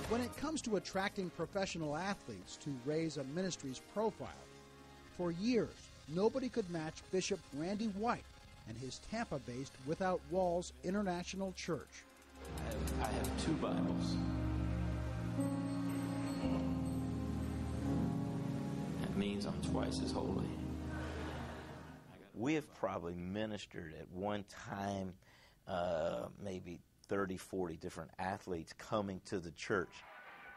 When it comes to attracting professional athletes to raise a ministry's profile, for years, nobody could match Bishop Randy White and his Tampa-based Without Walls International Church. I have 2 Bibles. That means I'm twice as holy. We have probably ministered at one time, maybe 30, 40 different athletes coming to the church.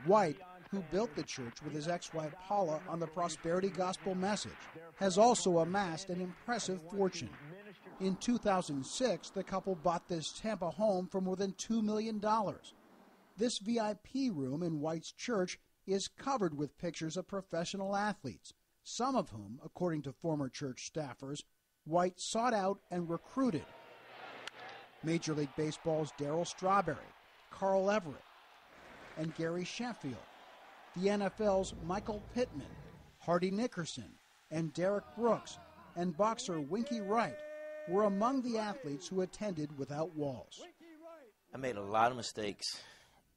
White, who built the church with his ex-wife Paula on the prosperity gospel message, has also amassed an impressive fortune. In 2006, the couple bought this Tampa home for more than $2 million. This VIP room in White's church is covered with pictures of professional athletes, some of whom, according to former church staffers, White sought out and recruited. Major League Baseball's Darryl Strawberry, Carl Everett, and Gary Sheffield. The NFL's Michael Pittman, Hardy Nickerson, and Derek Brooks, and boxer Winky Wright were among the athletes who attended Without Walls. I made a lot of mistakes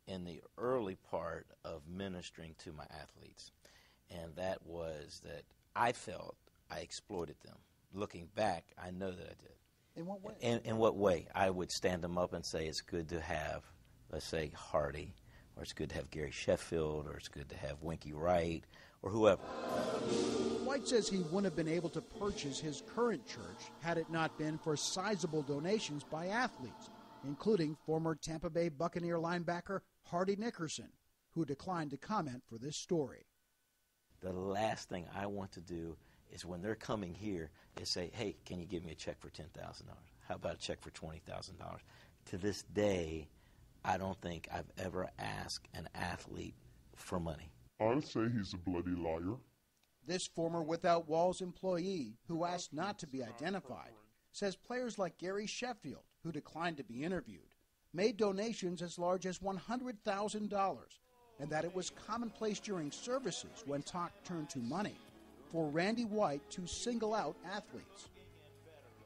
in the early part of ministering to my athletes, and that was that I felt I exploited them. Looking back, I know that I did. In what way? In what way? I would stand them up and say, it's good to have, let's say, Hardy, or it's good to have Gary Sheffield, or it's good to have Winky Wright, or whoever. White says he wouldn't have been able to purchase his current church had it not been for sizable donations by athletes, including former Tampa Bay Buccaneer linebacker Hardy Nickerson, who declined to comment for this story. The last thing I want to do is when they're coming here is say, hey, can you give me a check for $10,000? How about a check for $20,000? To this day, I don't think I've ever asked an athlete for money. I'll say he's a bloody liar. This former Without Walls employee, who asked not to be identified, says players like Gary Sheffield, who declined to be interviewed, made donations as large as $100,000, and that it was commonplace during services when talk turned to money for Randy White to single out athletes.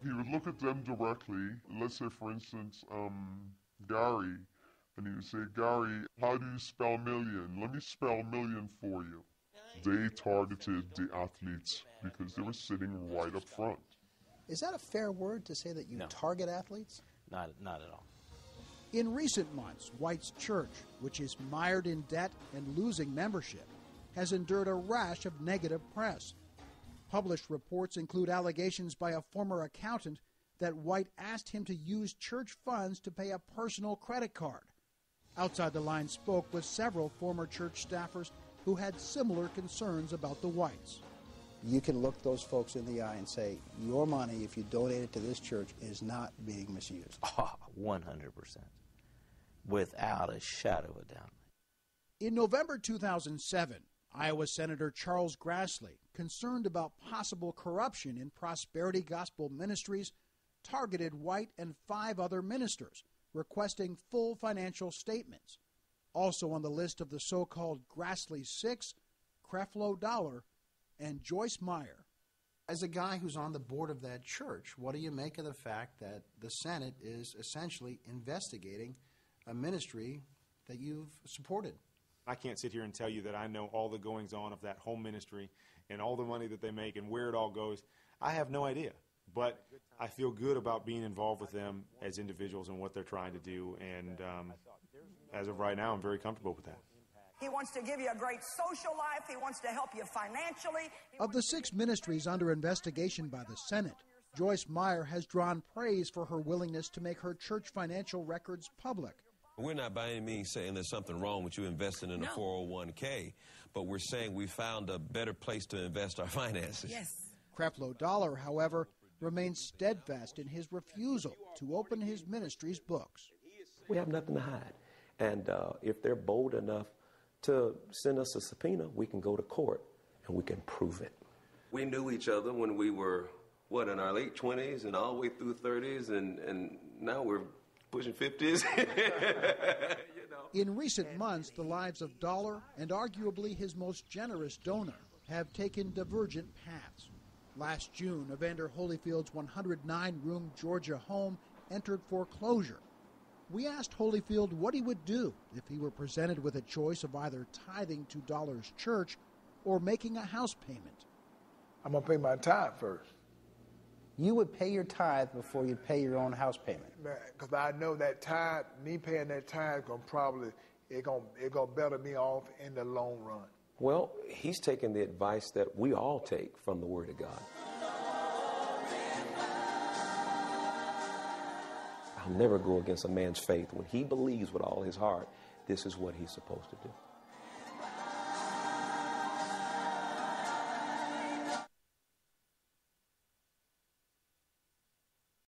He would look at them directly. Let's say, for instance, Gary, and he would say, Gary, how do you spell million? Let me spell million for you. They targeted the athletes because they were sitting right up front. Is that a fair word to say that you target athletes? Not at all. In recent months, White's church, which is mired in debt and losing membership, has endured a rash of negative press. Published reports include allegations by a former accountant that White asked him to use church funds to pay a personal credit card. Outside the Line spoke with several former church staffers who had similar concerns about the Whites. You can look those folks in the eye and say, your money, if you donate it to this church, is not being misused. 100%. Without a shadow of a doubt. In November 2007, Iowa Senator Charles Grassley, concerned about possible corruption in prosperity gospel ministries, targeted White and 5 other ministers, requesting full financial statements. Also on the list of the so-called Grassley Six, Creflo Dollar, and Joyce Meyer. As a guy who's on the board of that church, what do you make of the fact that the Senate is essentially investigating a ministry that you've supported? I can't sit here and tell you that I know all the goings-on of that home ministry and all the money that they make and where it all goes. I have no idea. But I feel good about being involved with them as individuals and what they're trying to do. And as of right now, I'm very comfortable with that. He wants to give you a great social life. He wants to help you financially. Of the 6 ministries under investigation by the Senate, Joyce Meyer has drawn praise for her willingness to make her church financial records public. We're not by any means saying there's something wrong with you investing in a 401k, but we're saying we found a better place to invest our finances. Yes. Creflo Dollar, however, remains steadfast in his refusal to open his ministry's books. We have nothing to hide. And if they're bold enough to send us a subpoena, we can go to court and we can prove it. We knew each other when we were, in our late 20s and all the way through 30s, and now we're pushing 50s. In recent months, the lives of Dollar and arguably his most generous donor have taken divergent paths. Last June, Evander Holyfield's 109-room Georgia home entered foreclosure. We asked Holyfield what he would do if he were presented with a choice of either tithing to Dollar's Church or making a house payment. I'm going to pay my tithe first. You would pay your tithe before you'd pay your own house payment? Because I know that tithe, me paying that tithe, it's going to better me off in the long run. Well, he's taking the advice that we all take from the Word of God. I'll never go against a man's faith. When he believes with all his heart, this is what he's supposed to do.